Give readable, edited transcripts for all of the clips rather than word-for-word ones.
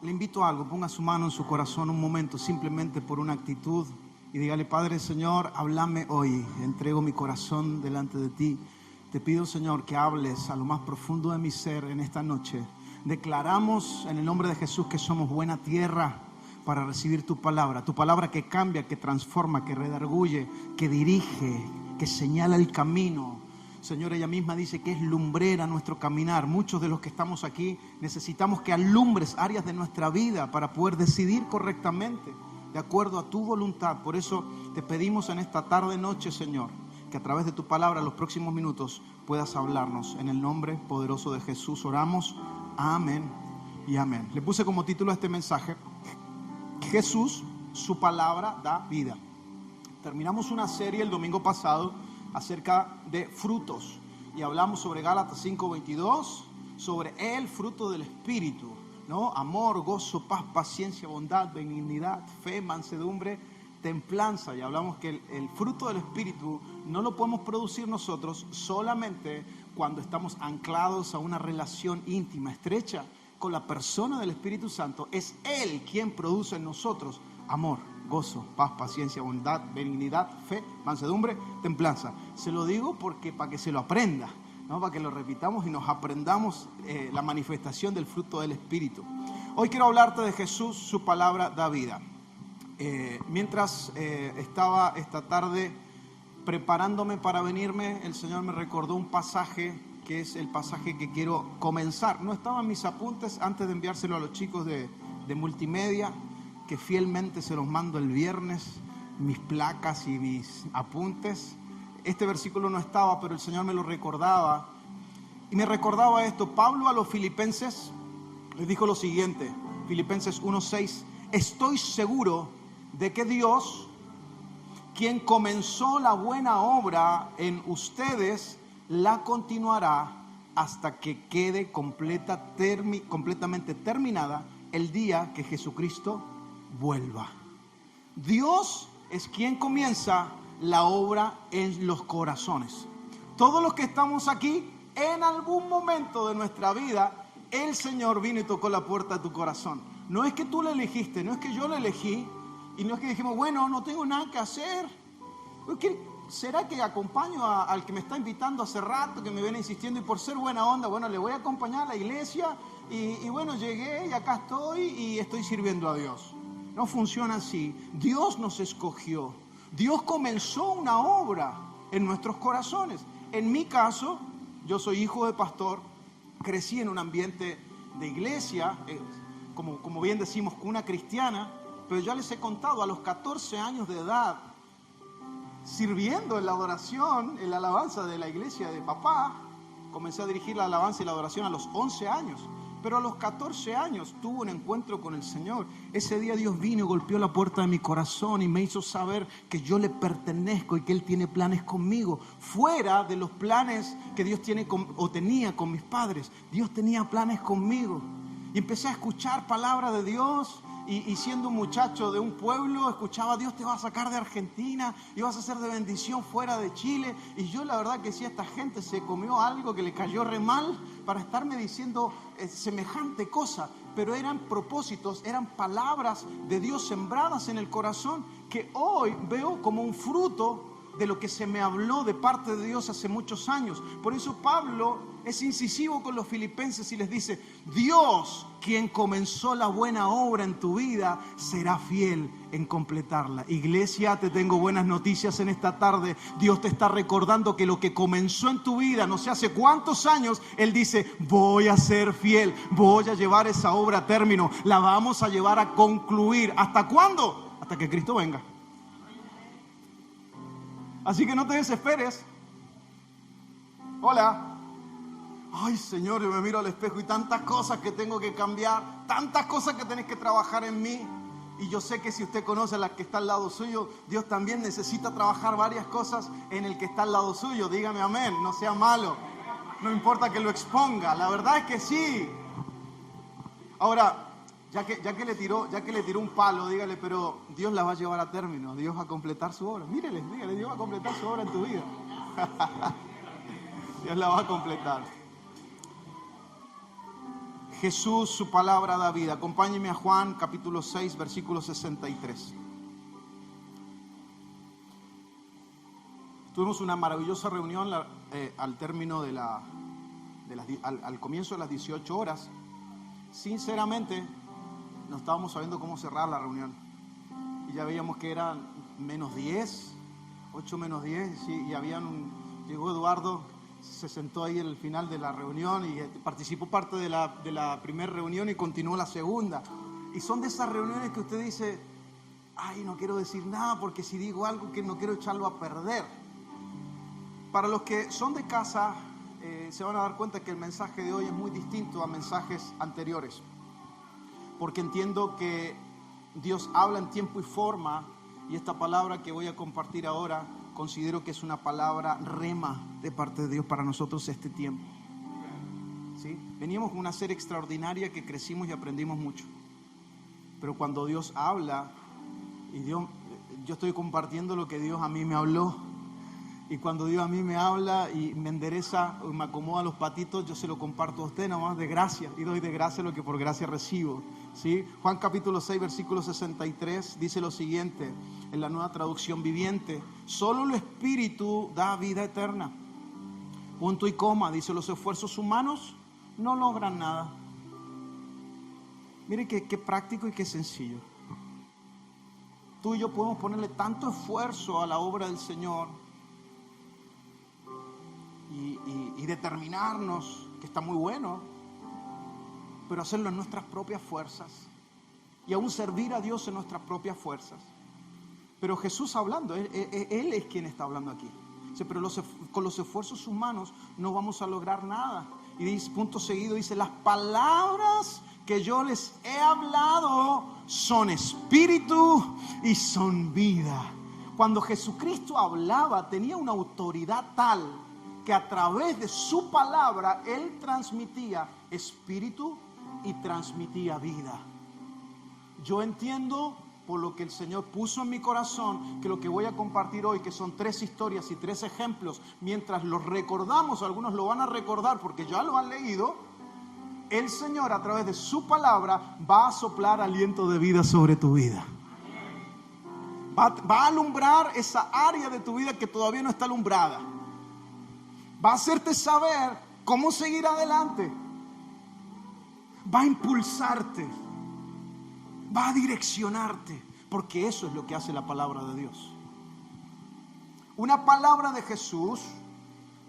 le invito a algo. Ponga su mano en su corazón un momento, simplemente por una actitud, y dígale: Padre, Señor, háblame hoy. Entrego mi corazón delante de ti. Te pido, Señor, que hables a lo más profundo de mi ser en esta noche. Declaramos en el nombre de Jesús que somos buena tierra para recibir tu palabra que cambia, que transforma, que redarguye, que dirige, que señala el camino. Señor, ella misma dice que es lumbrera nuestro caminar. Muchos de los que estamos aquí necesitamos que alumbres áreas de nuestra vida para poder decidir correctamente, de acuerdo a tu voluntad. Por eso te pedimos en esta tarde noche, Señor, que a través de tu palabra en los próximos minutos puedas hablarnos. En el nombre poderoso de Jesús oramos. Amén y amén. Le puse como título a este mensaje: Jesús, su palabra da vida. Terminamos una serie el domingo pasado acerca de frutos y hablamos sobre Gálatas 5:22, sobre el fruto del Espíritu, ¿no? Amor, gozo, paz, paciencia, bondad, benignidad, fe, mansedumbre, templanza. Y hablamos que el fruto del Espíritu no lo podemos producir nosotros solamente cuando estamos anclados a una relación íntima, estrecha con la persona del Espíritu Santo. Es Él quien produce en nosotros amor, gozo, paz, paciencia, bondad, benignidad, fe, mansedumbre, templanza. Se lo digo porque para que se lo aprenda, ¿no? Para que lo repitamos y nos aprendamos la manifestación del fruto del Espíritu. Hoy quiero hablarte de Jesús, su palabra da vida. Mientras estaba esta tarde preparándome para venirme, el Señor me recordó un pasaje que es el pasaje que quiero comenzar. No estaban mis apuntes antes de enviárselo a los chicos de multimedia, que fielmente se los mando el viernes, mis placas y mis apuntes. Este versículo no estaba, pero el Señor me lo recordaba. Y me recordaba esto. Pablo a los filipenses les dijo lo siguiente, Filipenses 1:6: estoy seguro de que Dios, quien comenzó la buena obra en ustedes, la continuará hasta que quede completamente terminada el día que Jesucristo vuelva. Dios es quien comienza la obra en los corazones. Todos los que estamos aquí, en algún momento de nuestra vida, el Señor vino y tocó la puerta de tu corazón. No es que tú lo elegiste, no es que yo lo elegí, y no es que dijimos, bueno, no tengo nada que hacer. ¿Será que acompaño al que me está invitando hace rato, que me viene insistiendo, y por ser buena onda, bueno, le voy a acompañar a la iglesia, y bueno, llegué y acá estoy y estoy sirviendo a Dios? No funciona así. Dios nos escogió. Dios comenzó una obra en nuestros corazones. En mi caso, yo soy hijo de pastor, crecí en un ambiente de iglesia, como bien decimos, una cristiana, pero ya les he contado, a los 14 años de edad, sirviendo en la adoración, en la alabanza de la iglesia de papá, comencé a dirigir la alabanza y la adoración a los 11 años. Pero a los 14 años tuve un encuentro con el Señor. Ese día Dios vino y golpeó la puerta de mi corazón y me hizo saber que yo le pertenezco y que Él tiene planes conmigo. Fuera de los planes que Dios tiene tenía con mis padres, Dios tenía planes conmigo. Y empecé a escuchar palabra de Dios. Y siendo un muchacho de un pueblo, escuchaba: Dios te va a sacar de Argentina y vas a ser de bendición fuera de Chile. Y yo la verdad que si esta gente se comió algo que le cayó re mal para estarme diciendo semejante cosa. Pero eran propósitos, eran palabras de Dios sembradas en el corazón que hoy veo como un fruto de lo que se me habló de parte de Dios hace muchos años. Por eso Pablo es incisivo con los filipenses y les dice: Dios, quien comenzó la buena obra en tu vida, será fiel en completarla. Iglesia, te tengo buenas noticias en esta tarde. Dios te está recordando que lo que comenzó en tu vida, no sé hace cuántos años, Él dice: voy a ser fiel, voy a llevar esa obra a término, la vamos a llevar a concluir. ¿Hasta cuándo? Hasta que Cristo venga. Así que no te desesperes. Hola. Ay, Señor, yo me miro al espejo y tantas cosas que tengo que cambiar, tantas cosas que tenés que trabajar en mí. Y yo sé que si usted conoce a la que está al lado suyo, Dios también necesita trabajar varias cosas en el que está al lado suyo. Dígame amén, no sea malo. No importa que lo exponga, la verdad es que sí. Ahora, ya que le tiró un palo, dígale: pero Dios la va a llevar a término, Dios va a completar su obra. Dígale, Dios va a completar su obra en tu vida. Dios la va a completar. Jesús, su palabra da vida. Acompáñeme a Juan capítulo 6, versículo 63. Tuvimos una maravillosa reunión al término al comienzo de las 18 horas. Sinceramente, no estábamos sabiendo cómo cerrar la reunión. Y ya veíamos que eran menos 10, 8 menos 10, sí, y llegó Eduardo, se sentó ahí en el final de la reunión y participó parte de la primera reunión y continuó la segunda. Y son de esas reuniones que usted dice, ay, no quiero decir nada porque si digo algo que no quiero echarlo a perder. Para los que son de casa, se van a dar cuenta que el mensaje de hoy es muy distinto a mensajes anteriores. Porque entiendo que Dios habla en tiempo y forma, y esta palabra que voy a compartir ahora considero que es una palabra rema de parte de Dios para nosotros este tiempo. ¿Sí? Veníamos con una serie extraordinaria que crecimos y aprendimos mucho. Pero cuando Dios habla, yo estoy compartiendo lo que Dios a mí me habló. Y cuando Dios a mí me habla y me endereza, me acomoda los patitos, yo se lo comparto a usted nomás de gracia. Y doy de gracia lo que por gracia recibo. ¿Sí? Juan capítulo 6, versículo 63 dice lo siguiente, en la Nueva Traducción Viviente: solo el Espíritu da vida eterna. Punto y coma, dice, los esfuerzos humanos no logran nada. Mire qué práctico y qué sencillo. Tú y yo podemos ponerle tanto esfuerzo a la obra del Señor y determinarnos, que está muy bueno, pero hacerlo en nuestras propias fuerzas y aún servir a Dios en nuestras propias fuerzas. Pero Jesús hablando, Él es quien está hablando aquí. Dice, pero con los esfuerzos humanos no vamos a lograr nada. Y dice, punto seguido, dice, las palabras que yo les he hablado son espíritu y son vida. Cuando Jesucristo hablaba, tenía una autoridad tal que a través de su palabra Él transmitía espíritu y transmitía vida. Yo entiendo, por lo que el Señor puso en mi corazón, que lo que voy a compartir hoy, que son 3 historias y 3 ejemplos, mientras los recordamos, algunos lo van a recordar porque ya lo han leído, el Señor a través de su palabra va a soplar aliento de vida sobre tu vida. Va a alumbrar esa área de tu vida que todavía no está alumbrada. Va a hacerte saber cómo seguir adelante. Va a impulsarte. Va a direccionarte. Porque eso es lo que hace la palabra de Dios. Una palabra de Jesús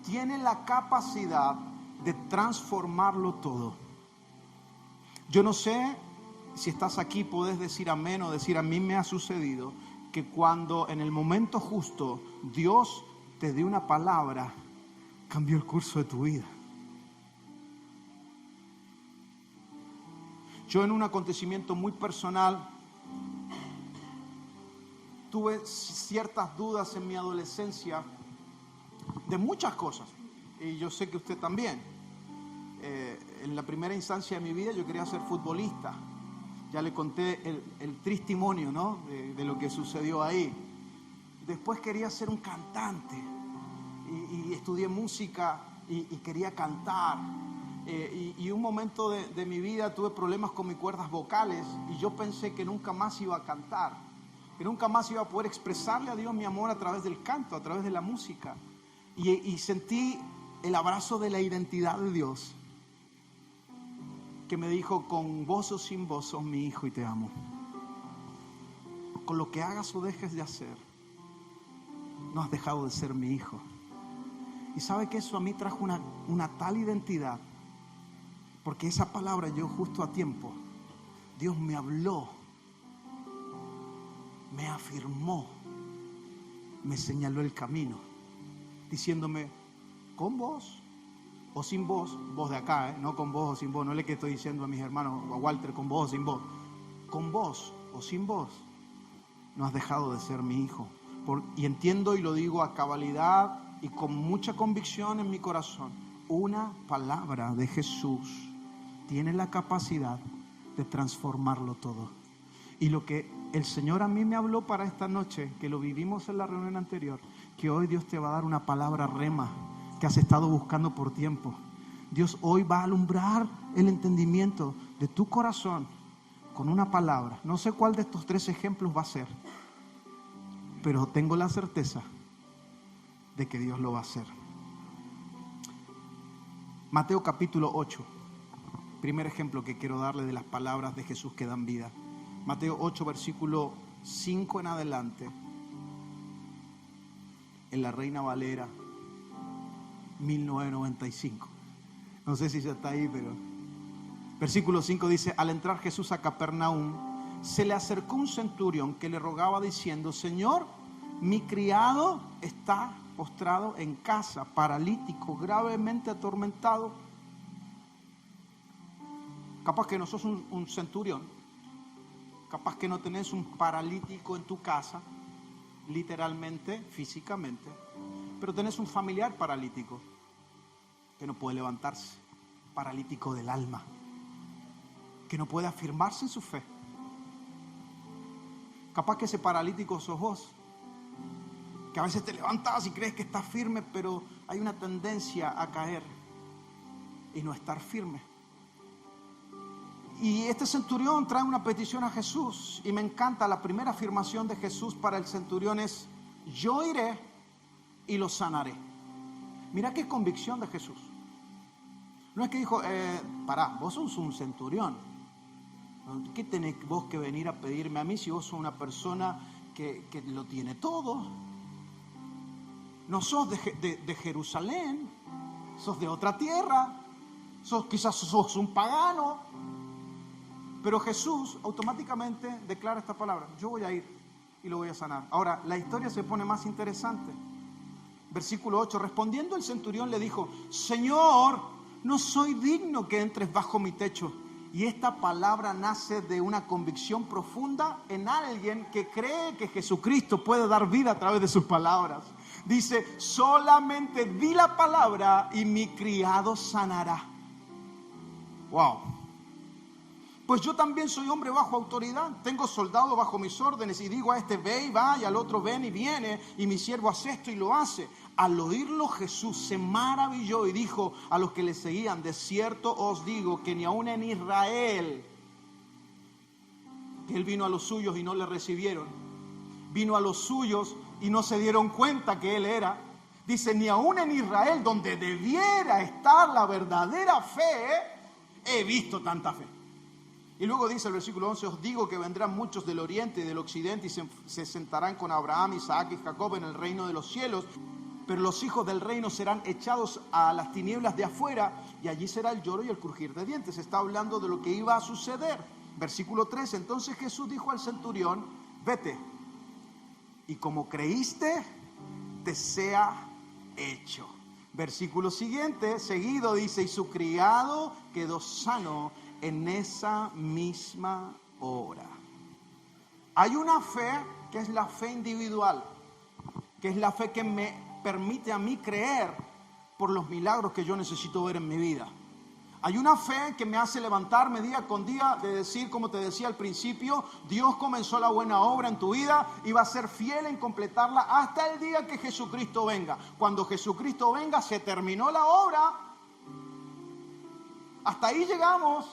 tiene la capacidad de transformarlo todo. Yo no sé si estás aquí, puedes decir amén o decir, a mí me ha sucedido que cuando en el momento justo Dios te dio una palabra, cambió el curso de tu vida. Yo en un acontecimiento muy personal tuve ciertas dudas en mi adolescencia de muchas cosas, y yo sé que usted también. En la primera instancia de mi vida yo quería ser futbolista. Ya le conté el testimonio, ¿no? de lo que sucedió ahí. Después quería ser un cantante. Y estudié música y quería cantar. Y un momento de mi vida tuve problemas con mis cuerdas vocales y yo pensé que nunca más iba a cantar, que nunca más iba a poder expresarle a Dios mi amor a través del canto, a través de la música. Y sentí el abrazo de la identidad de Dios, que me dijo, con voz o sin voz sos mi hijo y te amo. Con lo que hagas o dejes de hacer, no has dejado de ser mi hijo. Y sabe que eso a mí trajo una tal identidad, porque esa palabra yo justo a tiempo, Dios me habló, me afirmó, me señaló el camino, diciéndome, con vos o sin vos, vos de acá, no con vos o sin vos, no es lo que estoy diciendo a mis hermanos o a Walter, con vos o sin vos, con vos o sin vos, no has dejado de ser mi hijo. Y entiendo y lo digo a cabalidad y con mucha convicción en mi corazón, una palabra de Jesús tiene la capacidad de transformarlo todo. Y lo que el Señor a mí me habló para esta noche, que lo vivimos en la reunión anterior, que hoy Dios te va a dar una palabra rema que has estado buscando por tiempo. Dios hoy va a alumbrar el entendimiento de tu corazón con una palabra. No sé cuál de estos 3 ejemplos va a ser, pero tengo la certeza de que Dios lo va a hacer. Mateo capítulo 8. Primer ejemplo que quiero darle de las palabras de Jesús que dan vida. Mateo 8, versículo 5 en adelante. En la Reina Valera 1995. No sé si ya está ahí, pero... Versículo 5 dice: al entrar Jesús a Capernaum, se le acercó un centurión que le rogaba diciendo: Señor, mi criado está postrado en casa, paralítico, gravemente atormentado. Capaz que no sos un centurión, capaz que no tenés un paralítico en tu casa, literalmente, físicamente, pero tenés un familiar paralítico que no puede levantarse, paralítico del alma, que no puede afirmarse en su fe. Capaz que ese paralítico sos vos, que a veces te levantas y crees que estás firme, pero hay una tendencia a caer y no estar firme. Y este centurión trae una petición a Jesús, y me encanta la primera afirmación de Jesús para el centurión es: yo iré y lo sanaré. Mira qué convicción de Jesús. No es que dijo, pará, vos sos un centurión, ¿qué tenés vos que venir a pedirme a mí si vos sos una persona que lo tiene todo? No sos de Jerusalén, sos de otra tierra, quizás sos un pagano. Pero Jesús automáticamente declara esta palabra: yo voy a ir y lo voy a sanar. Ahora, la historia se pone más interesante. Versículo 8, respondiendo el centurión le dijo: Señor, no soy digno que entres bajo mi techo. Y esta palabra nace de una convicción profunda en alguien que cree que Jesucristo puede dar vida a través de sus palabras. Dice: solamente di la palabra y mi criado sanará. Wow. Pues yo también soy hombre bajo autoridad, tengo soldados bajo mis órdenes, y digo a este ve y va, y al otro ven y viene, y mi siervo hace esto y lo hace. Al oírlo Jesús se maravilló y dijo a los que le seguían: de cierto os digo que ni aun en Israel, que él vino a los suyos y no le recibieron, vino a los suyos y no se dieron cuenta que él era. Dice: ni aun en Israel, donde debiera estar la verdadera fe, he visto tanta fe. Y luego dice el versículo 11: os digo que vendrán muchos del oriente y del occidente y se sentarán con Abraham, Isaac y Jacob en el reino de los cielos, pero los hijos del reino serán echados a las tinieblas de afuera, y allí será el lloro y el crujir de dientes. Está hablando de lo que iba a suceder. Versículo 13: entonces Jesús dijo al centurión: vete, y como creíste, te sea hecho. Versículo seguido dice: y su criado quedó sano en esa misma hora. Hay una fe que es la fe individual, que es la fe que me permite a mí creer por los milagros que yo necesito ver en mi vida. Hay una fe que me hace levantarme día con día, de decir, como te decía al principio, Dios comenzó la buena obra en tu vida y va a ser fiel en completarla hasta el día que Jesucristo venga. Cuando Jesucristo venga, se terminó la obra. Hasta ahí llegamos.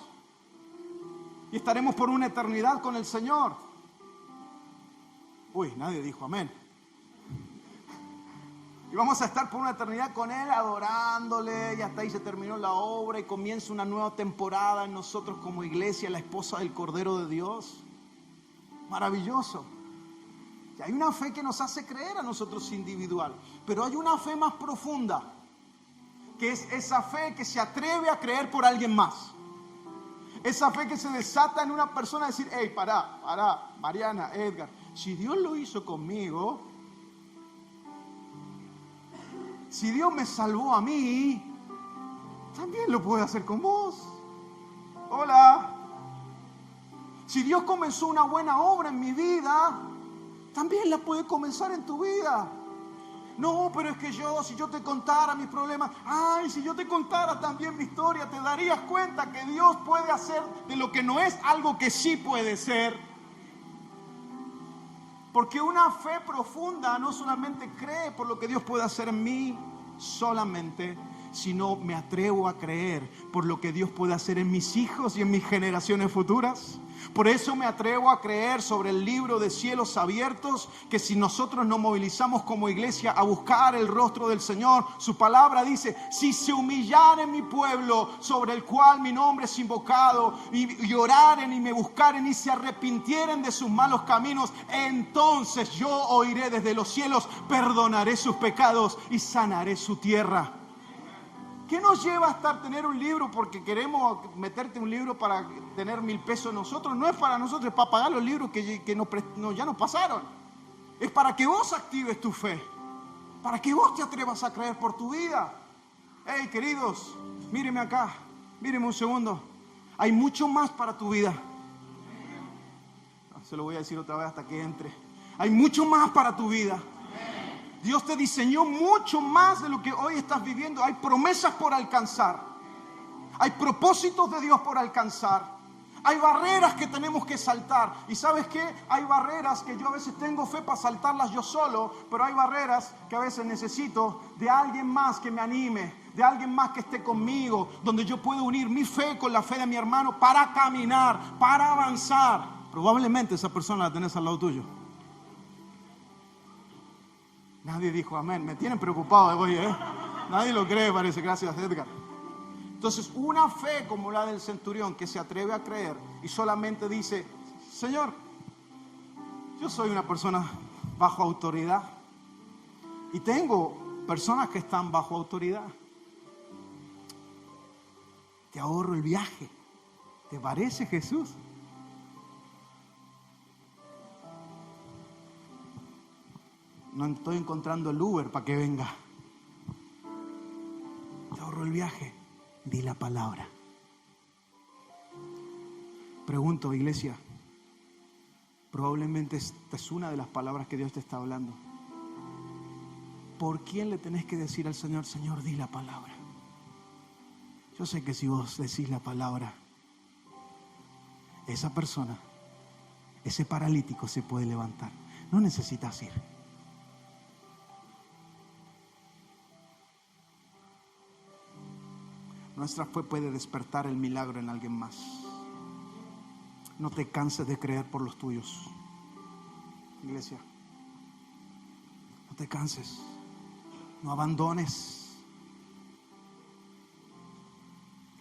Y estaremos por una eternidad con el Señor. Uy, nadie dijo amén. Y vamos a estar por una eternidad con Él, adorándole, y hasta ahí se terminó la obra y comienza una nueva temporada en nosotros como iglesia, la esposa del Cordero de Dios. Maravilloso. Y hay una fe que nos hace creer a nosotros individual, pero hay una fe más profunda, que es esa fe que se atreve a creer por alguien más. Esa fe que se desata en una persona, decir: hey, pará, Mariana, Edgar, si Dios lo hizo conmigo, si Dios me salvó a mí, también lo puede hacer con vos. Hola. Si Dios comenzó una buena obra en mi vida, también la puede comenzar en tu vida. No, pero es que si yo te contara mis problemas, si yo te contara también mi historia, te darías cuenta que Dios puede hacer de lo que no es algo que sí puede ser. Porque una fe profunda no solamente cree por lo que Dios puede hacer en mí solamente, sino me atrevo a creer por lo que Dios puede hacer en mis hijos y en mis generaciones futuras. Por eso me atrevo a creer sobre el libro de cielos abiertos, que si nosotros nos movilizamos como iglesia a buscar el rostro del Señor, su palabra dice: si se humillaren mi pueblo, sobre el cual mi nombre es invocado, y oraren y me buscaren y se arrepintieren de sus malos caminos, entonces yo oiré desde los cielos, perdonaré sus pecados y sanaré su tierra. ¿Qué nos lleva a tener un libro porque queremos meterte un libro para tener 1,000 pesos nosotros? No es para nosotros, es para pagar los libros que ya nos pasaron. Es para que vos actives tu fe, para que vos te atrevas a creer por tu vida. Hey, queridos, mírenme acá, mírenme un segundo. Hay mucho más para tu vida. Se lo voy a decir otra vez hasta que entre. Hay mucho más para tu vida. Dios te diseñó mucho más de lo que hoy estás viviendo. Hay promesas por alcanzar. Hay propósitos de Dios por alcanzar. Hay barreras que tenemos que saltar. ¿Y sabes qué? Hay barreras que yo a veces tengo fe para saltarlas yo solo, pero hay barreras que a veces necesito de alguien más que me anime, de alguien más que esté conmigo, donde yo puedo unir mi fe con la fe de mi hermano para caminar, para avanzar. Probablemente esa persona la tenés al lado tuyo. Nadie dijo amén. Me tienen preocupado hoy, ¿eh? Nadie lo cree, parece. Gracias, Edgar. Entonces, una fe como la del centurión, que se atreve a creer y solamente dice: Señor, yo soy una persona bajo autoridad y tengo personas que están bajo autoridad. Te ahorro el viaje. ¿Te parece, Jesús? No estoy encontrando el Uber para que venga. Te ahorro el viaje. Di la palabra. Pregunto, iglesia, probablemente esta es una de las palabras que Dios te está hablando. ¿Por quién le tenés que decir al Señor: Señor, di la palabra? Yo sé que si vos decís la palabra, esa persona, ese paralítico se puede levantar. No necesitas ir. Nuestra fe puede despertar el milagro en alguien más. No te canses de creer por los tuyos, iglesia. No te canses. No abandones.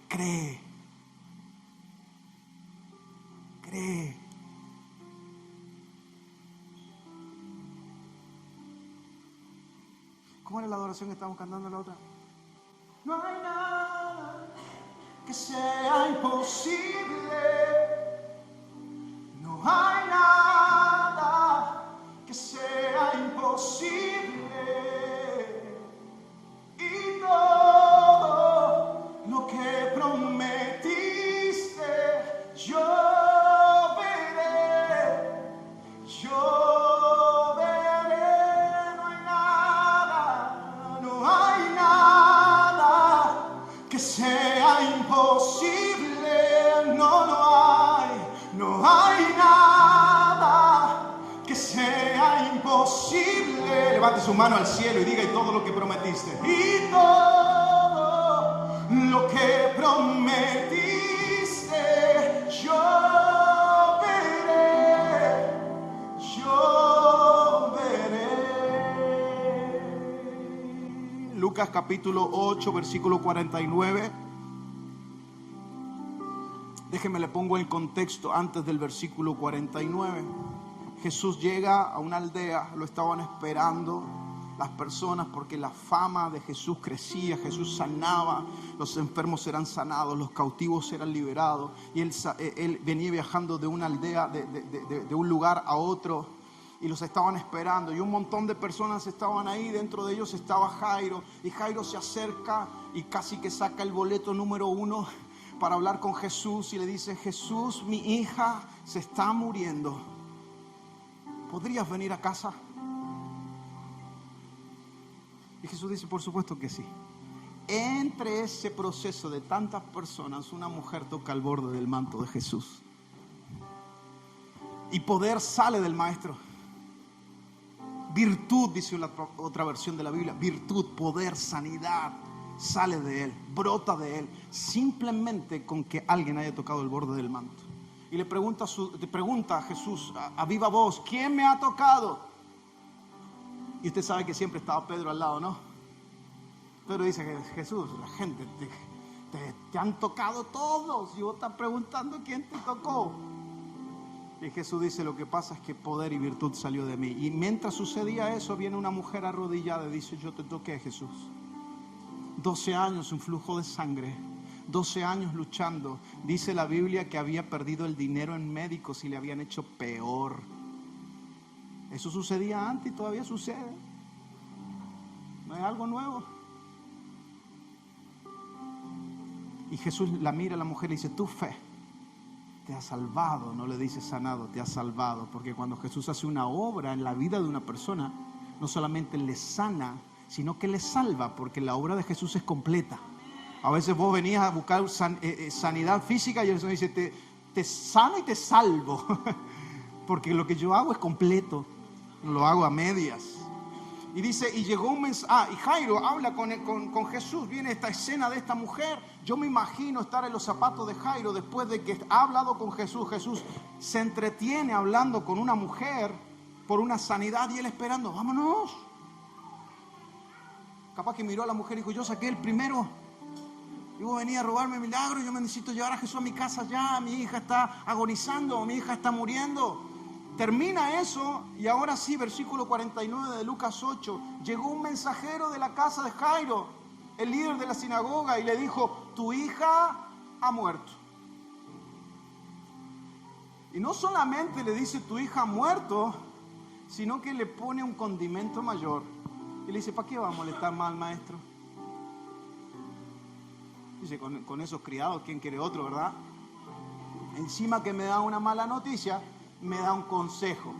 Cree. Cree. ¿Cómo era la adoración que estábamos cantando la otra? No hay nada que sea imposible. No hay nada que sea imposible. Y todo lo que prometiste, yo veré. Yo veré. No hay nada. No hay nada que sea imposible. No hay. No hay nada que sea imposible. Levante su mano al cielo y diga: y todo lo que prometiste. Y todo lo que prometiste, yo veré. Yo veré. Lucas capítulo 8, versículo 49. Déjeme le pongo el contexto antes del versículo 49. Jesús llega a una aldea, lo estaban esperando las personas porque la fama de Jesús crecía. Jesús sanaba, los enfermos eran sanados, los cautivos eran liberados. Y él venía viajando de una aldea, de un lugar a otro, y los estaban esperando. Y un montón de personas estaban ahí, dentro de ellos estaba Jairo. Y Jairo se acerca y casi que saca el boleto número 1 para hablar con Jesús y le dice: Jesús, mi hija se está muriendo. ¿Podrías venir a casa? Y Jesús dice: por supuesto que sí. Entre ese proceso de tantas personas, una mujer toca el borde del manto de Jesús. Y poder sale del maestro. Virtud, dice otra versión de la Biblia. Virtud, poder, sanidad sale de él, brota de él, simplemente con que alguien haya tocado el borde del manto. Y le pregunta a Jesús a viva voz, ¿quién me ha tocado? Y usted sabe que siempre estaba Pedro al lado, ¿no? Pedro dice, Jesús, la gente te han tocado todos y vos estás preguntando quién te tocó. Y Jesús dice, lo que pasa es que poder y virtud salió de mí. Y mientras sucedía eso, viene una mujer arrodillada y dice, yo te toqué, Jesús. 12 años, un flujo de sangre, 12 años luchando. Dice la Biblia que había perdido el dinero en médicos y le habían hecho peor. Eso sucedía antes y todavía sucede. No es algo nuevo. Y Jesús la mira a la mujer y le dice, tu fe te ha salvado. No le dice sanado, te ha salvado. Porque cuando Jesús hace una obra en la vida de una persona, no solamente le sana, sino que le salva, porque la obra de Jesús es completa. A veces vos venías a buscar sanidad física y el Señor dice, te sano y te salvo. Porque lo que yo hago es completo, no lo hago a medias. Y dice, y llegó un mensaje, y Jairo habla con Jesús, viene esta escena de esta mujer. Yo me imagino estar en los zapatos de Jairo después de que ha hablado con Jesús. Jesús se entretiene hablando con una mujer por una sanidad y él esperando, vámonos. Capaz que miró a la mujer y dijo, yo saqué el primero. Y vos venís a robarme milagros, yo me necesito llevar a Jesús a mi casa ya, mi hija está agonizando, mi hija está muriendo. Termina eso y ahora sí, versículo 49 de Lucas 8, llegó un mensajero de la casa de Jairo, el líder de la sinagoga, y le dijo, tu hija ha muerto. Y no solamente le dice, tu hija ha muerto, sino que le pone un condimento mayor. Y le dice, ¿para qué va a molestar más al maestro? Dice, con esos criados, ¿quién quiere otro, verdad? Encima que me da una mala noticia, me da un consejo.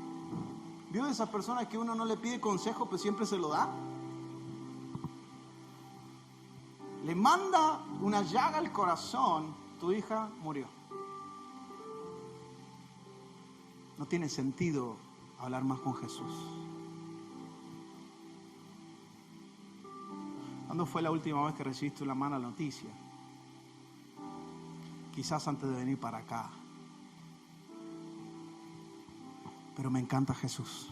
¿Vio de esas personas que uno no le pide consejo, pero siempre se lo da? Le manda una llaga al corazón, tu hija murió. No tiene sentido hablar más con Jesús. ¿Cuándo fue la última vez que recibiste una mala noticia? Quizás antes de venir para acá. Pero me encanta Jesús.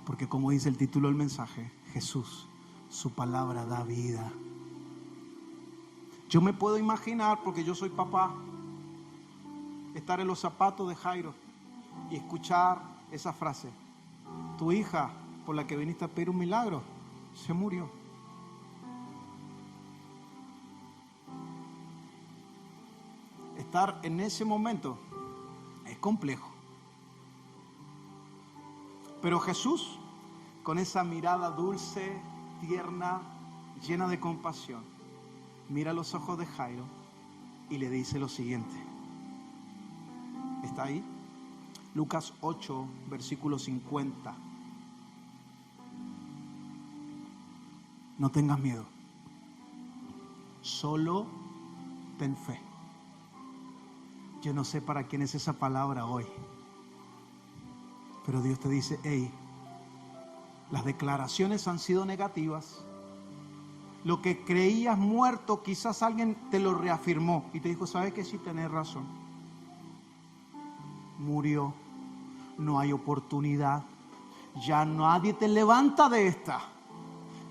Porque como dice el título del mensaje, Jesús, su palabra da vida. Yo me puedo imaginar, porque yo soy papá, estar en los zapatos de Jairo y escuchar esa frase. Tu hija, por la que viniste a pedir un milagro, se murió. Estar en ese momento es complejo. Pero Jesús, con esa mirada dulce, tierna, llena de compasión, mira los ojos de Jairo y le dice lo siguiente. ¿Está ahí? Lucas 8, versículo 50. No tengas miedo. Solo ten fe. Yo no sé para quién es esa palabra hoy. Pero Dios te dice, hey, las declaraciones han sido negativas. Lo que creías muerto, quizás alguien te lo reafirmó y te dijo, ¿sabes qué? Sí, tenés razón. Murió. No hay oportunidad. Ya nadie te levanta de esta.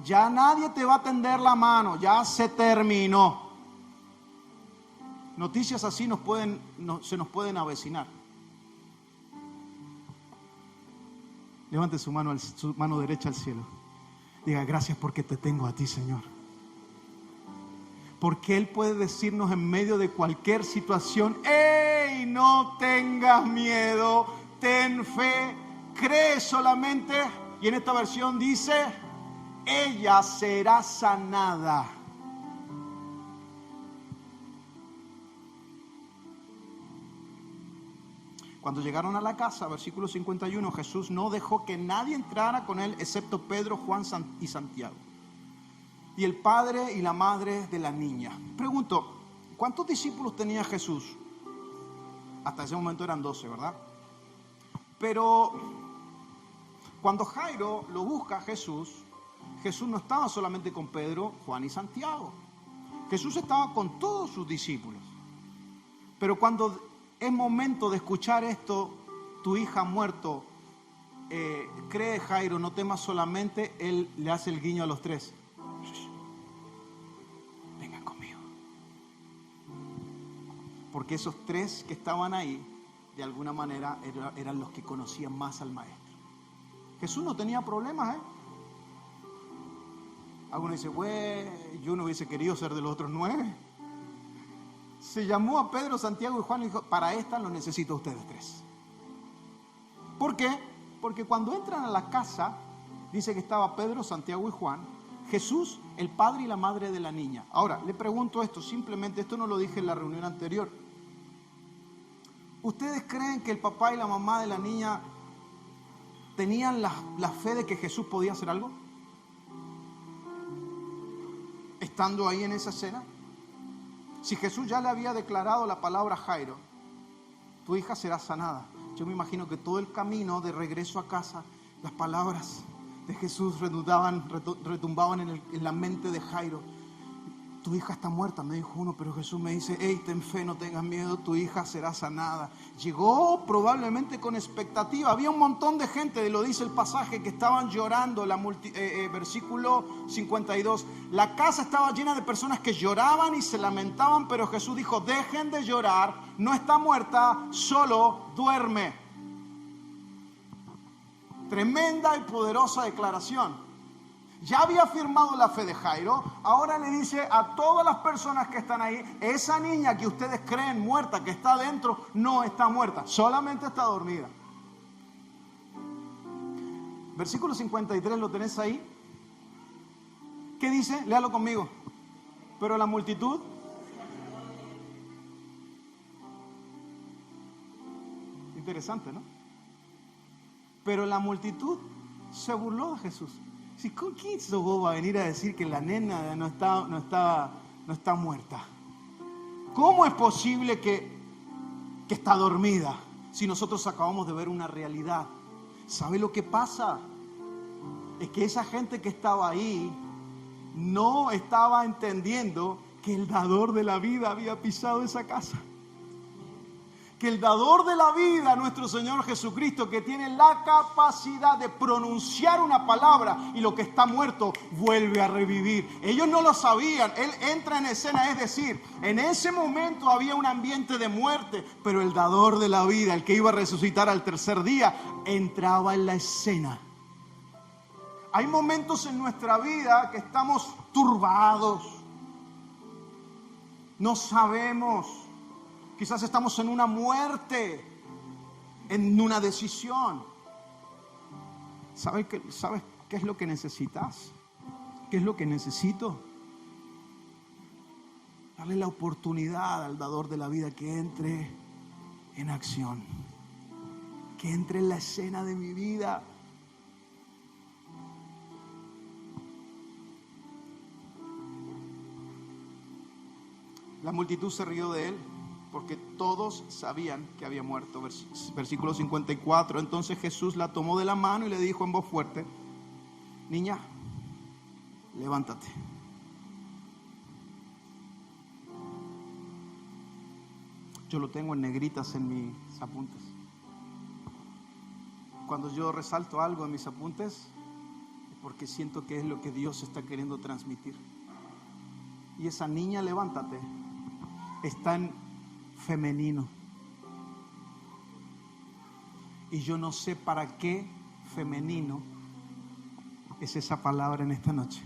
Ya nadie te va a tender la mano. Ya se terminó. Noticias así se nos pueden avecinar. Levante su mano derecha al cielo. Diga, gracias porque te tengo a ti, Señor. Porque Él puede decirnos en medio de cualquier situación, ¡ey! No tengas miedo, ten fe, cree solamente. Y en esta versión dice, ella será sanada. Cuando llegaron a la casa, versículo 51, Jesús no dejó que nadie entrara con él, excepto Pedro, Juan y Santiago, y el padre y la madre de la niña. Pregunto, ¿cuántos discípulos tenía Jesús? Hasta ese momento eran 12, ¿verdad? Pero cuando Jairo lo busca a Jesús, Jesús no estaba solamente con Pedro, Juan y Santiago. Jesús estaba con todos sus discípulos. Pero cuando es momento de escuchar esto, tu hija ha muerto, cree Jairo, no temas solamente, él le hace el guiño a los tres. Vengan conmigo. Porque esos tres que estaban ahí, de alguna manera, eran los que conocían más al maestro. Jesús no tenía problemas, Alguno dice, güey, yo no hubiese querido ser de los otros 9. Se llamó a Pedro, Santiago y Juan y dijo, para esta lo necesito a ustedes 3. ¿Por qué? Porque cuando entran a la casa, dice que estaba Pedro, Santiago y Juan, Jesús, el padre y la madre de la niña. Ahora, le pregunto esto, simplemente, esto no lo dije en la reunión anterior. ¿Ustedes creen que el papá y la mamá de la niña tenían la fe de que Jesús podía hacer algo? Estando ahí en esa escena. Si Jesús ya le había declarado la palabra a Jairo, tu hija será sanada. Yo me imagino que todo el camino de regreso a casa, las palabras de Jesús retumbaban en la mente de Jairo. Tu hija está muerta, me dijo uno, pero Jesús me dice, hey, ten fe, no tengas miedo, tu hija será sanada. Llegó probablemente con expectativa. Había un montón de gente, lo dice el pasaje, que estaban llorando, versículo 52. La casa estaba llena de personas que lloraban y se lamentaban, pero Jesús dijo, dejen de llorar, no está muerta, solo duerme. Tremenda y poderosa declaración. Ya había firmado la fe de Jairo, ahora le dice a todas las personas que están ahí, esa niña que ustedes creen muerta, que está adentro, no está muerta, solamente está dormida. Versículo 53, ¿lo tenés ahí? ¿Qué dice? Léalo conmigo. Pero la multitud... Interesante, ¿no? Pero la multitud se burló de Jesús. Si ¿con quién va a venir a decir que la nena no está muerta? ¿Cómo es posible que está dormida si nosotros acabamos de ver una realidad? ¿Sabe lo que pasa? Es que esa gente que estaba ahí no estaba entendiendo que el dador de la vida había pisado esa casa. Que el dador de la vida, nuestro Señor Jesucristo, que tiene la capacidad de pronunciar una palabra y lo que está muerto vuelve a revivir. Ellos no lo sabían, Él entra en escena, es decir, en ese momento había un ambiente de muerte, pero el dador de la vida, el que iba a resucitar al tercer día, entraba en la escena. Hay momentos en nuestra vida que estamos turbados, no sabemos. Quizás estamos en una muerte, en una decisión. ¿Sabes qué es lo que necesitas? ¿Qué es lo que necesito? Darle la oportunidad al dador de la vida que entre en acción. Que entre en la escena de mi vida. La multitud se rió de él, porque todos sabían que había muerto. Versículo 54. Entonces Jesús la tomó de la mano y le dijo en voz fuerte, niña, levántate. Yo lo tengo en negritas en mis apuntes. Cuando yo resalto algo en mis apuntes, es porque siento que es lo que Dios está queriendo transmitir. Y esa niña, levántate, está en femenino. Y yo no sé para qué femenino es esa palabra en esta noche.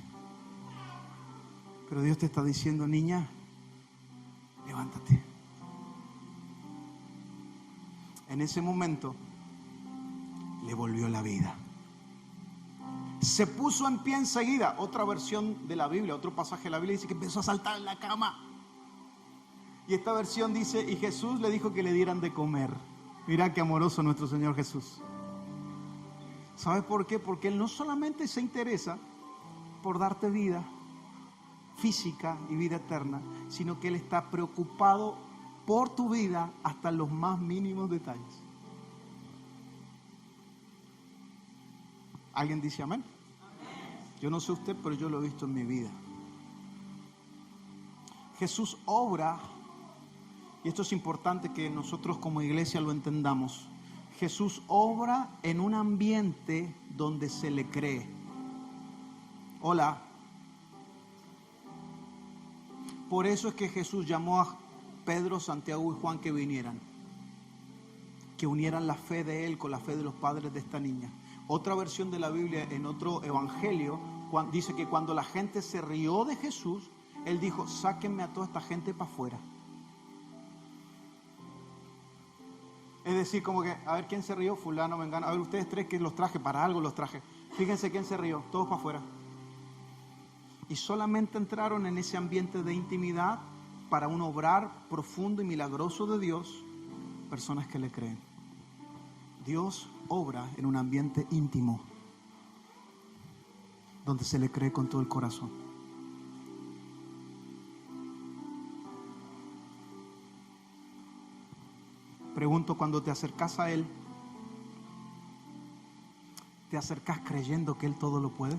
Pero Dios te está diciendo, niña, levántate. En ese momento le volvió la vida. Se puso en pie enseguida. Otra versión de la Biblia, otro pasaje de la Biblia dice que empezó a saltar en la cama. Y esta versión dice, y Jesús le dijo que le dieran de comer. Mira qué amoroso nuestro Señor Jesús. ¿Sabes por qué? Porque Él no solamente se interesa por darte vida física y vida eterna, sino que Él está preocupado por tu vida hasta los más mínimos detalles. ¿Alguien dice amén? Yo no sé usted, pero yo lo he visto en mi vida. Jesús obra, y esto es importante que nosotros como iglesia lo entendamos. Jesús obra en un ambiente donde se le cree. Hola. Por eso es que Jesús llamó a Pedro, Santiago y Juan que vinieran, que unieran la fe de él con la fe de los padres de esta niña. Otra versión de la Biblia, en otro evangelio, dice que cuando la gente se rió de Jesús, él dijo: sáquenme a toda esta gente para afuera. Es decir, como que, a ver quién se rió, fulano, vengano. A ver, ustedes tres que los traje, para algo los traje. Fíjense quién se rió, todos para afuera. Y solamente entraron en ese ambiente de intimidad para un obrar profundo y milagroso de Dios, personas que le creen. Dios obra en un ambiente íntimo, donde se le cree con todo el corazón. Pregunto, cuando te acercas a Él, ¿te acercas creyendo que Él todo lo puede?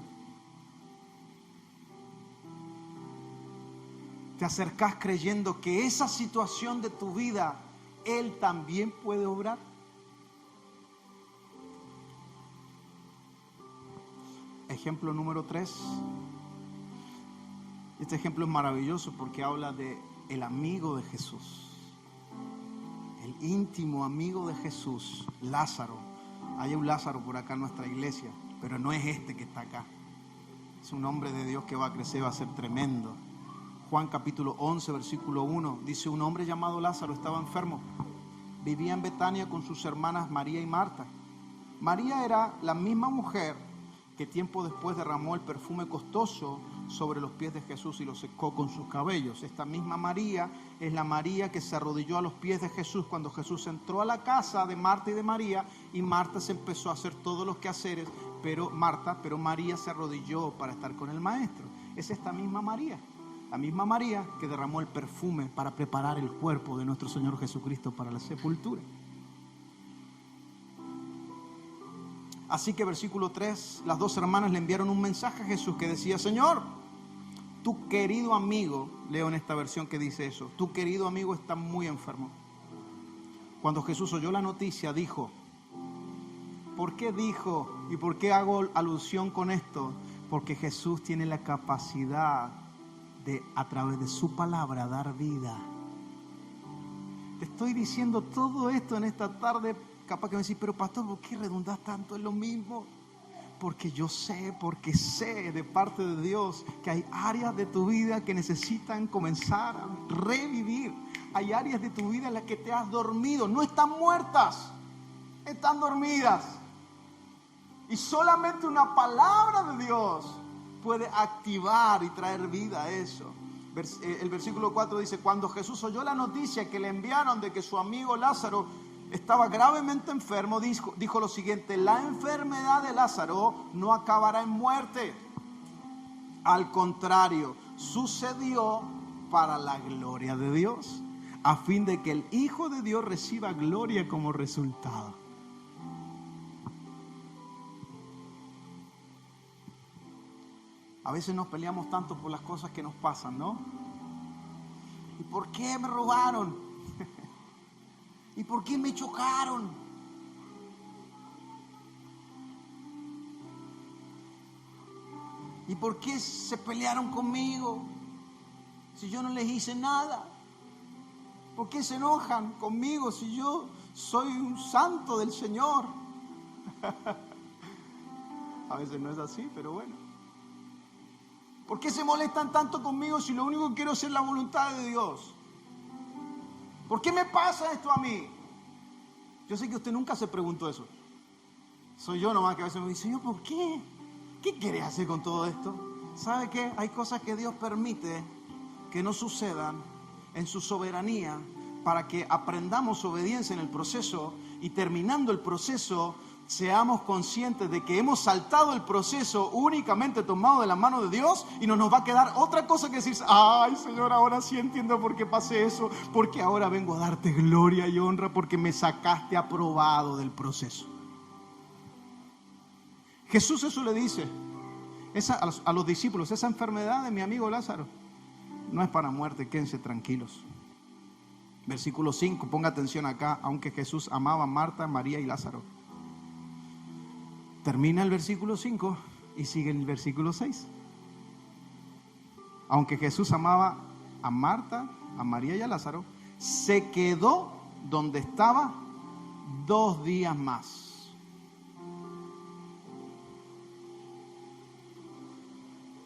¿Te acercas creyendo que esa situación de tu vida Él también puede obrar? Ejemplo número 3. Este ejemplo es maravilloso porque habla de el amigo de Jesús. El íntimo amigo de Jesús, Lázaro. Hay un Lázaro por acá en nuestra iglesia, pero no es este que está acá. Es un hombre de Dios que va a crecer, va a ser tremendo. Juan capítulo 11, versículo 1, dice: un hombre llamado Lázaro estaba enfermo. Vivía en Betania con sus hermanas María y Marta. María era la misma mujer que tiempo después derramó el perfume costoso sobre los pies de Jesús y lo secó con sus cabellos. Esta misma María es la María que se arrodilló a los pies de Jesús cuando Jesús entró a la casa de Marta y de María, y Marta se empezó a hacer todos los quehaceres, pero María se arrodilló para estar con el Maestro. Es esta misma María, la misma María que derramó el perfume para preparar el cuerpo de nuestro Señor Jesucristo para la sepultura. Así que versículo 3, las dos hermanas le enviaron un mensaje a Jesús que decía: Señor, tu querido amigo, leo en esta versión que dice eso, tu querido amigo está muy enfermo. Cuando Jesús oyó la noticia, dijo, ¿por qué dijo? ¿Y por qué hago alusión con esto? Porque Jesús tiene la capacidad de, a través de su palabra, dar vida. Te estoy diciendo todo esto en esta tarde. Capaz que me decís, pero pastor, ¿por qué redundás tanto en lo mismo? Porque yo sé, porque sé de parte de Dios que hay áreas de tu vida que necesitan comenzar a revivir. Hay áreas de tu vida en las que te has dormido. No están muertas, están dormidas. Y solamente una palabra de Dios puede activar y traer vida a eso. El versículo 4 dice: cuando Jesús oyó la noticia que le enviaron de que su amigo Lázaro estaba gravemente enfermo, dijo lo siguiente: la enfermedad de Lázaro no acabará en muerte. Al contrario, sucedió para la gloria de Dios, a fin de que el Hijo de Dios reciba gloria como resultado. A veces nos peleamos tanto por las cosas que nos pasan, ¿no? ¿Y por qué me robaron? ¿Y por qué me chocaron? ¿Y por qué se pelearon conmigo si yo no les hice nada? ¿Por qué se enojan conmigo si yo soy un santo del Señor? A veces no es así, pero bueno. ¿Por qué se molestan tanto conmigo si lo único que quiero es hacer la voluntad de Dios? ¿Por qué me pasa esto a mí? Yo sé que usted nunca se preguntó eso. Soy yo nomás que a veces me dice: Señor, ¿por qué? ¿Qué quieres hacer con todo esto? ¿Sabe qué? Hay cosas que Dios permite que no sucedan en su soberanía para que aprendamos obediencia en el proceso, y terminando el proceso seamos conscientes de que hemos saltado el proceso únicamente tomado de la mano de Dios, y no nos va a quedar otra cosa que decir: ay Señor, ahora sí entiendo por qué pasé eso, porque ahora vengo a darte gloria y honra porque me sacaste aprobado del proceso. Jesús eso le dice, A los discípulos, esa enfermedad de mi amigo Lázaro no es para muerte, quédense tranquilos. Versículo 5, ponga atención acá, aunque Jesús amaba a Marta, María y Lázaro. Termina el versículo 5 y sigue el versículo 6. Aunque Jesús amaba a Marta, a María y a Lázaro, se quedó donde estaba 2 días más.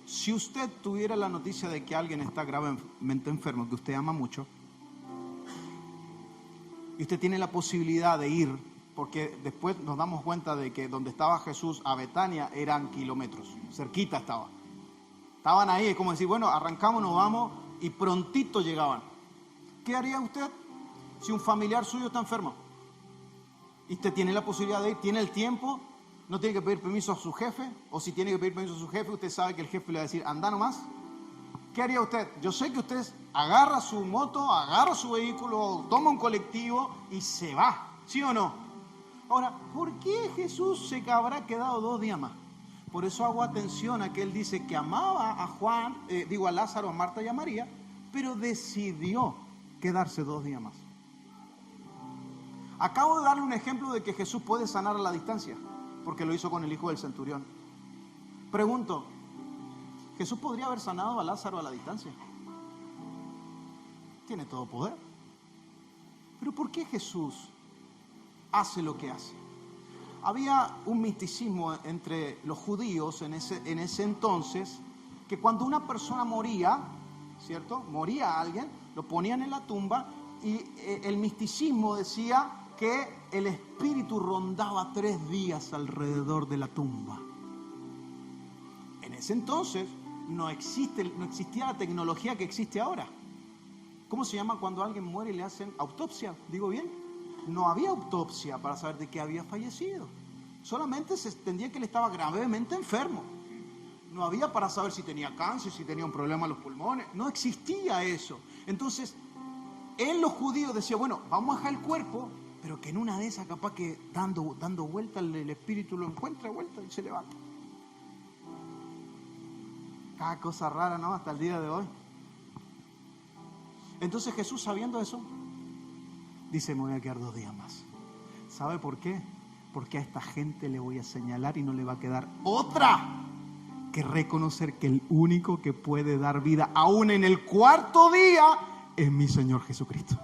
Si usted tuviera la noticia de que alguien está gravemente enfermo, que usted ama mucho, y usted tiene la posibilidad de ir, porque después nos damos cuenta de que donde estaba Jesús a Betania eran kilómetros, cerquita estaba. Estaban ahí, es como decir, bueno, arrancamos, nos vamos, y prontito llegaban. ¿Qué haría usted si un familiar suyo está enfermo? Y usted tiene la posibilidad de ir, tiene el tiempo, no tiene que pedir permiso a su jefe, o si tiene que pedir permiso a su jefe, usted sabe que el jefe le va a decir, anda nomás. ¿Qué haría usted? Yo sé que usted agarra su moto, agarra su vehículo, toma un colectivo y se va, ¿sí o no? Ahora, ¿por qué Jesús se habrá quedado 2 días más? Por eso hago atención a que él dice que amaba a a Lázaro, a Marta y a María, pero decidió quedarse 2 días más. Acabo de darle un ejemplo de que Jesús puede sanar a la distancia, porque lo hizo con el hijo del centurión. Pregunto, ¿Jesús podría haber sanado a Lázaro a la distancia? Tiene todo poder. Pero ¿por qué Jesús hace lo que hace? Había un misticismo entre los judíos en ese entonces, que cuando una persona moría, ¿cierto? Moría alguien, lo ponían en la tumba y el misticismo decía que el espíritu rondaba 3 días alrededor de la tumba. En ese entonces no existía la tecnología que existe ahora. ¿Cómo se llama cuando alguien muere y le hacen autopsia? ¿Digo bien? No había autopsia para saber de qué había fallecido. Solamente se entendía que él estaba gravemente enfermo. No había para saber si tenía cáncer, si tenía un problema en los pulmones. No existía eso. Entonces, los judíos decían, bueno, vamos a dejar el cuerpo, pero que en una de esas capaz que dando vuelta el espíritu lo encuentra vuelta y se levanta. Cada cosa rara, ¿no? Hasta el día de hoy. Entonces Jesús, sabiendo eso, dice, me voy a quedar 2 días más. ¿Sabe por qué? Porque a esta gente le voy a señalar y no le va a quedar otra que reconocer que el único que puede dar vida aún en el 4.º día es mi Señor Jesucristo.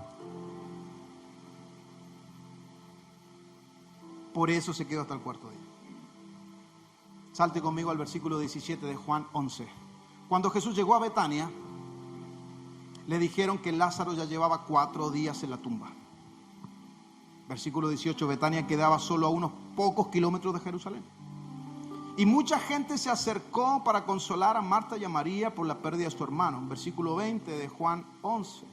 Por eso se quedó hasta el 4.º día. Salte conmigo al versículo 17 de Juan 11. Cuando Jesús llegó a Betania, le dijeron que Lázaro ya llevaba 4 días en la tumba. Versículo 18, Betania quedaba solo a unos pocos kilómetros de Jerusalén. Y mucha gente se acercó para consolar a Marta y a María por la pérdida de su hermano. Versículo 20 de Juan 11.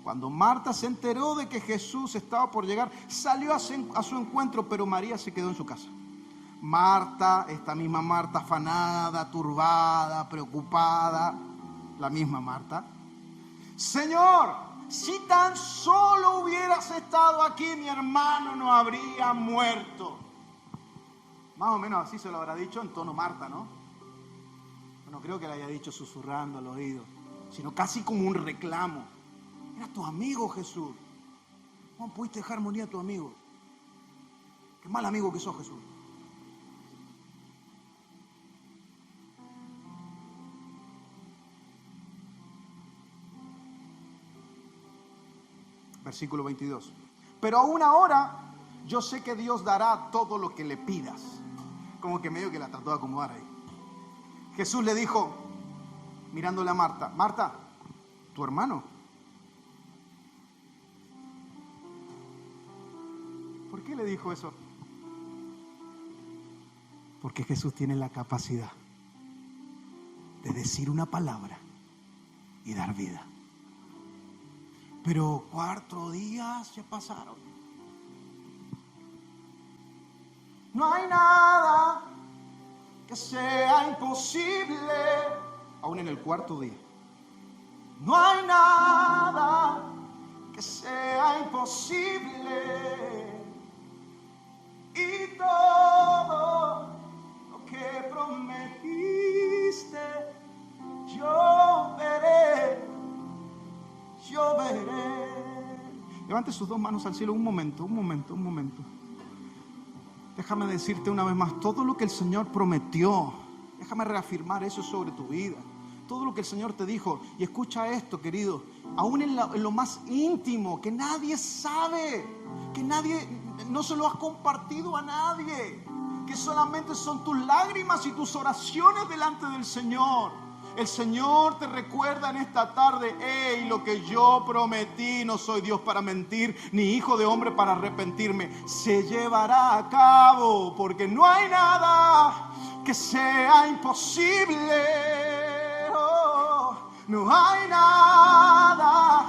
Cuando Marta se enteró de que Jesús estaba por llegar, salió a su encuentro, pero María se quedó en su casa. Marta, esta misma Marta, afanada, turbada, preocupada, la misma Marta. Señor, si tan solo hubieras estado aquí, mi hermano no habría muerto. Más o menos así se lo habrá dicho en tono Marta, ¿no? No creo que le haya dicho susurrando al oído, sino casi como un reclamo. Era tu amigo, Jesús. ¿Cómo pudiste dejar morir a tu amigo? Qué mal amigo que sos, Jesús. Versículo 22. Pero aún ahora yo sé que Dios dará todo lo que le pidas. Como que medio que la trató de acomodar ahí. Jesús le dijo, mirándole a Marta, Marta, tu hermano. ¿Por qué le dijo eso? Porque Jesús tiene la capacidad de decir una palabra y dar vida. Pero 4 días ya pasaron. No hay nada que sea imposible, aún en el 4.º día. No hay nada que sea imposible. Y todo lo que prometí yo veré, yo veré. Levante sus dos manos al cielo un momento. Déjame decirte una vez más, todo lo que el Señor prometió, déjame reafirmar eso sobre tu vida. Todo lo que el Señor te dijo, y escucha esto, querido, aún en lo más íntimo, que nadie sabe, que nadie, no se lo has compartido a nadie, que solamente son tus lágrimas y tus oraciones delante del Señor. El Señor te recuerda en esta tarde: hey, lo que yo prometí, no soy Dios para mentir, ni hijo de hombre para arrepentirme. Se llevará a cabo, porque no hay nada que sea imposible. Oh, no hay nada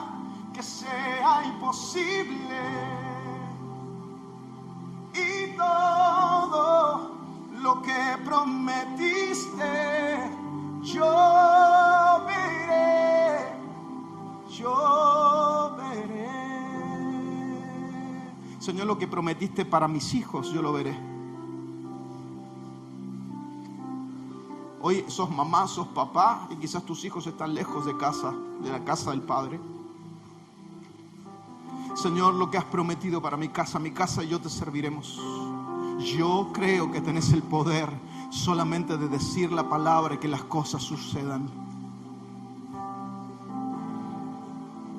que sea imposible. Y todo lo que prometiste, yo veré, yo veré. Señor, lo que prometiste para mis hijos, yo lo veré. Hoy sos mamá, sos papá, y quizás tus hijos están lejos de casa, de la casa del Padre. Señor, lo que has prometido para mi casa y yo te serviremos. Yo creo que tenés el poder solamente de decir la palabra y que las cosas sucedan.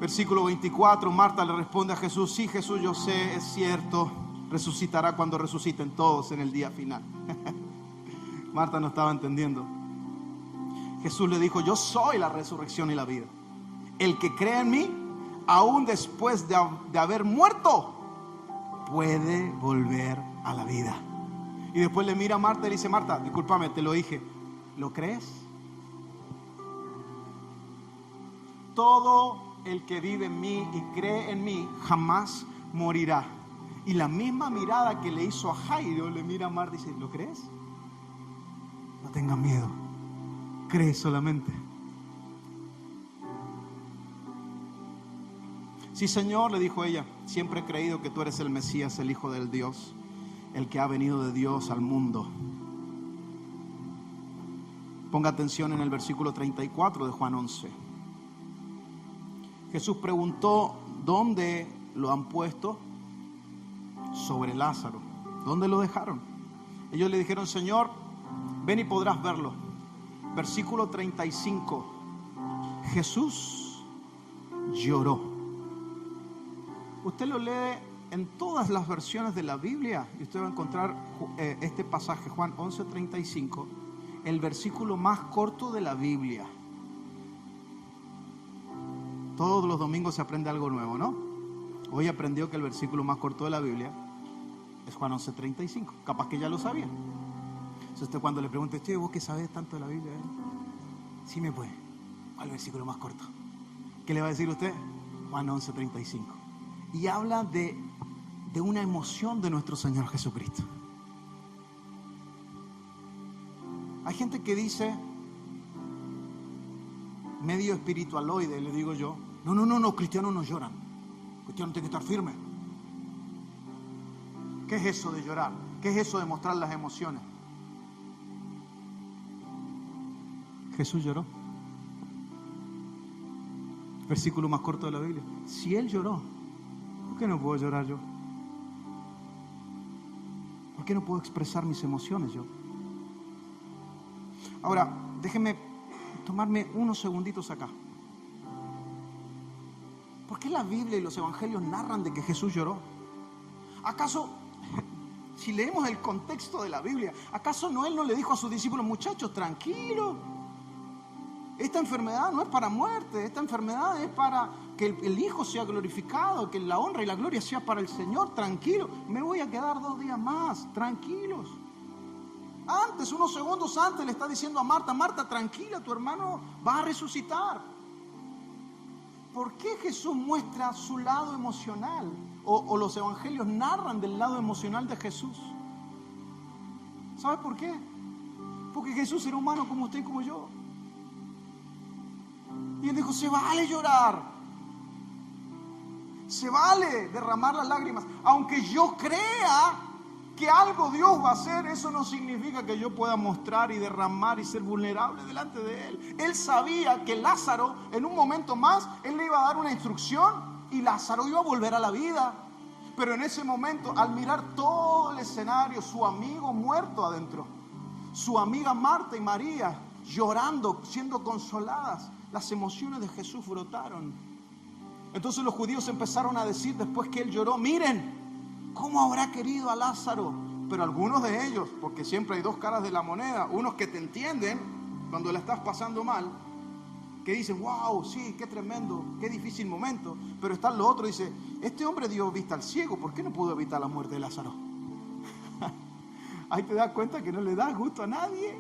Versículo 24, Marta le responde a Jesús: sí, Jesús, yo sé, es cierto, resucitará cuando resuciten todos en el día final. Marta no estaba entendiendo. Jesús le dijo: yo soy la resurrección y la vida. El que cree en mí, aún después de haber muerto, puede volver a la vida. Y después le mira a Marta y le dice: Marta, discúlpame, te lo dije, ¿lo crees? Todo el que vive en mí y cree en mí jamás morirá. Y la misma mirada que le hizo a Jairo le mira a Marta y dice: ¿lo crees? No tengas miedo, cree solamente. Sí, Señor, le dijo ella, siempre he creído que tú eres el Mesías, el Hijo del Dios, el que ha venido de Dios al mundo. Ponga atención en el versículo 34 de Juan 11. Jesús preguntó: ¿dónde lo han puesto? Sobre Lázaro. ¿Dónde lo dejaron? Ellos le dijeron: Señor, ven y podrás verlo. Versículo 35. Jesús lloró. Usted lo lee en todas las versiones de la Biblia y usted va a encontrar este pasaje, Juan 11:35, el versículo más corto de la Biblia. Todos los domingos se aprende algo nuevo, ¿no? Hoy aprendió que el versículo más corto de la Biblia es Juan 11:35. Capaz que ya lo sabía. Entonces usted, cuando le pregunte: che, ¿vos qué sabés tanto de la Biblia? Sí me puede. ¿Cuál es el versículo más corto? ¿Qué le va a decir usted? Juan 11:35. Y habla de una emoción de nuestro Señor Jesucristo. Hay gente que dice, medio espiritualoide, le digo yo: no, cristianos no lloran, cristianos tienen que estar firmes. ¿Qué es eso de llorar? ¿Qué es eso de mostrar las emociones? Jesús lloró. Versículo más corto de la Biblia. Si Él lloró, ¿por qué no puedo llorar yo? ¿Por qué no puedo expresar mis emociones yo? Ahora, déjenme tomarme unos segunditos acá. ¿Por qué la Biblia y los evangelios narran de que Jesús lloró? ¿Acaso, si leemos el contexto de la Biblia, acaso Él no le dijo a sus discípulos: muchachos, tranquilos, esta enfermedad no es para muerte, esta enfermedad es para que el Hijo sea glorificado, que la honra y la gloria sea para el Señor, tranquilo, me voy a quedar 2 días más, tranquilos? Antes, unos segundos antes, le está diciendo a Marta: Marta, tranquila, tu hermano va a resucitar. ¿Por qué Jesús muestra su lado emocional? O los evangelios narran del lado emocional de Jesús. ¿Sabe por qué? Porque Jesús era humano como usted y como yo. Y Él dijo: se vale llorar, se vale derramar las lágrimas, aunque yo crea que algo Dios va a hacer, eso no significa que yo pueda mostrar y derramar y ser vulnerable delante de Él. Él sabía que Lázaro, en un momento más, Él le iba a dar una instrucción y Lázaro iba a volver a la vida. Pero en ese momento, al mirar todo el escenario, su amigo muerto adentro, su amiga Marta y María llorando, siendo consoladas, las emociones de Jesús brotaron. Entonces los judíos empezaron a decir después que Él lloró: miren cómo habrá querido a Lázaro. Pero algunos de ellos, porque siempre hay dos caras de la moneda, unos que te entienden cuando la estás pasando mal, que dicen: wow, sí, qué tremendo, qué difícil momento. Pero están los otros y dicen: este hombre dio vista al ciego, ¿por qué no pudo evitar la muerte de Lázaro? Ahí te das cuenta que no le das gusto a nadie.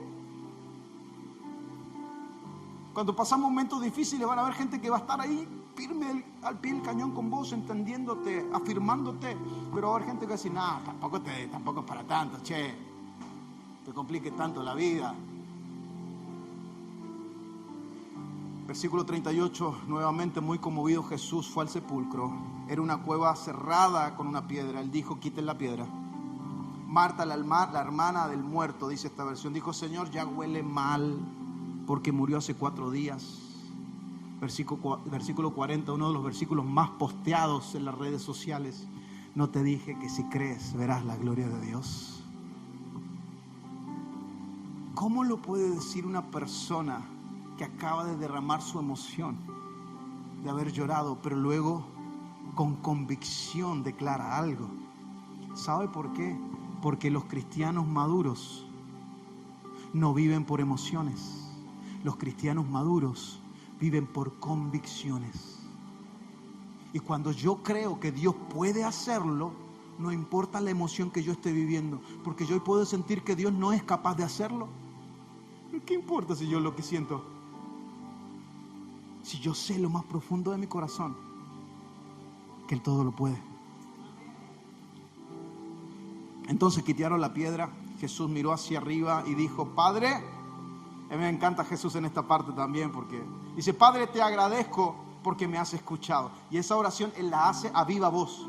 Cuando pasamos momentos difíciles van a haber gente que va a estar ahí firme al pie del cañón con vos, entendiéndote, afirmándote. Pero va a haber gente que va a decir: no, tampoco es para tanto, che, te compliques tanto la vida. Versículo 38, nuevamente muy conmovido Jesús fue al sepulcro. Era una cueva cerrada con una piedra. Él dijo: quiten la piedra. Marta, la hermana del muerto, dice esta versión, dijo: Señor, ya huele mal, porque murió hace 4 días. Versículo 40, uno de los versículos más posteados en las redes sociales. ¿No te dije que si crees verás la gloria de Dios? ¿Cómo lo puede decir una persona que acaba de derramar su emoción, de haber llorado, pero luego con convicción declara algo? ¿Sabe por qué? Porque los cristianos maduros no viven por emociones. Los cristianos maduros viven por convicciones. Y cuando yo creo que Dios puede hacerlo, no importa la emoción que yo esté viviendo, porque yo puedo sentir que Dios no es capaz de hacerlo. ¿Qué importa si yo lo que siento? Si yo sé lo más profundo de mi corazón que Él todo lo puede. Entonces quitaron la piedra. Jesús miró hacia arriba y dijo: Padre, a mí me encanta Jesús en esta parte también, porque dice: Padre, te agradezco porque me has escuchado. Y esa oración Él la hace a viva voz,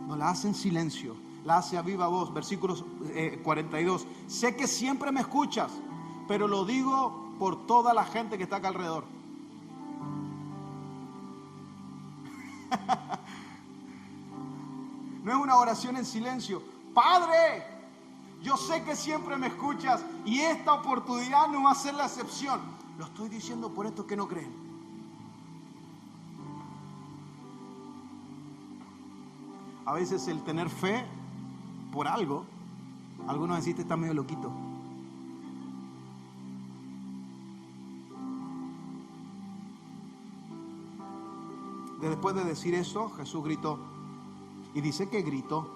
no la hace en silencio, la hace a viva voz. Versículos 42, sé que siempre me escuchas, pero lo digo por toda la gente que está acá alrededor. No es una oración en silencio. Padre, yo sé que siempre me escuchas y esta oportunidad no va a ser la excepción. Lo estoy diciendo por estos que no creen. A veces el tener fe por algo, algunos decís: está medio loquito. Después de decir eso, Jesús gritó. Y dice que gritó.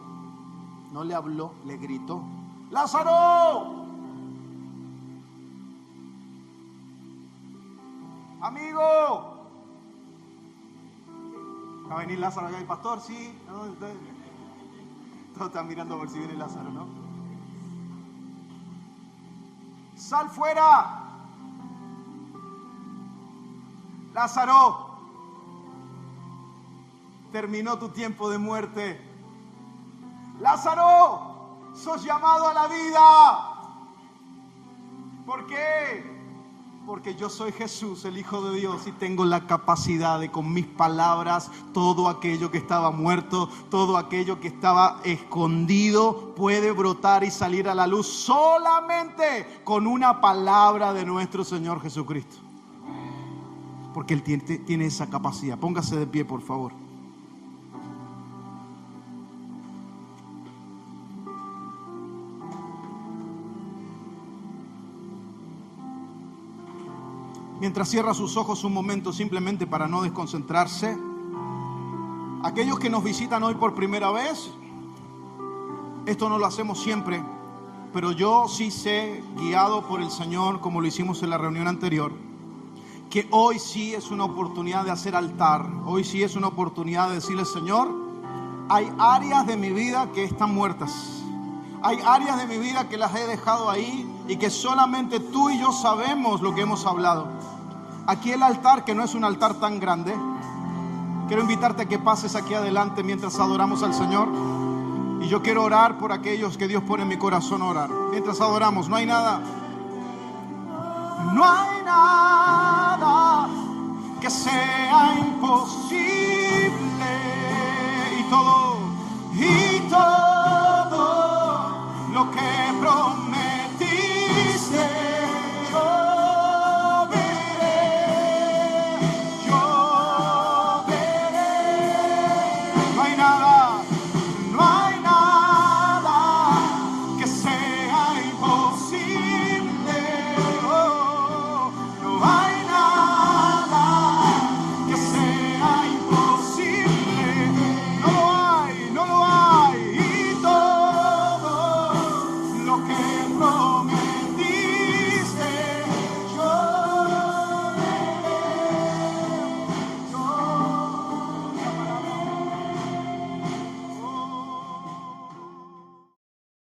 No le habló, le gritó: ¡Lázaro! ¡Amigo! ¿Va a venir Lázaro acá, el pastor? Sí. ¿No? Todos están mirando a ver si viene Lázaro, ¿no? ¡Sal fuera! ¡Lázaro! Terminó tu tiempo de muerte. Lázaro, sos llamado a la vida. ¿Por qué? Porque yo soy Jesús, el Hijo de Dios, y tengo la capacidad de, con mis palabras, todo aquello que estaba muerto, todo aquello que estaba escondido, puede brotar y salir a la luz solamente con una palabra de nuestro Señor Jesucristo. Porque Él tiene esa capacidad. Póngase de pie, por favor. Mientras cierra sus ojos un momento, simplemente para no desconcentrarse. Aquellos que nos visitan hoy por primera vez, esto no lo hacemos siempre, pero yo sí sé, guiado por el Señor, como lo hicimos en la reunión anterior, que hoy sí es una oportunidad de hacer altar. Hoy sí es una oportunidad de decirle: Señor, hay áreas de mi vida que están muertas. Hay áreas de mi vida que las he dejado ahí y que solamente tú y yo sabemos lo que hemos hablado. Aquí el altar, que no es un altar tan grande, quiero invitarte a que pases aquí adelante mientras adoramos al Señor. Y yo quiero orar por aquellos que Dios pone en mi corazón orar. Mientras adoramos, no hay nada que sea imposible. Y todo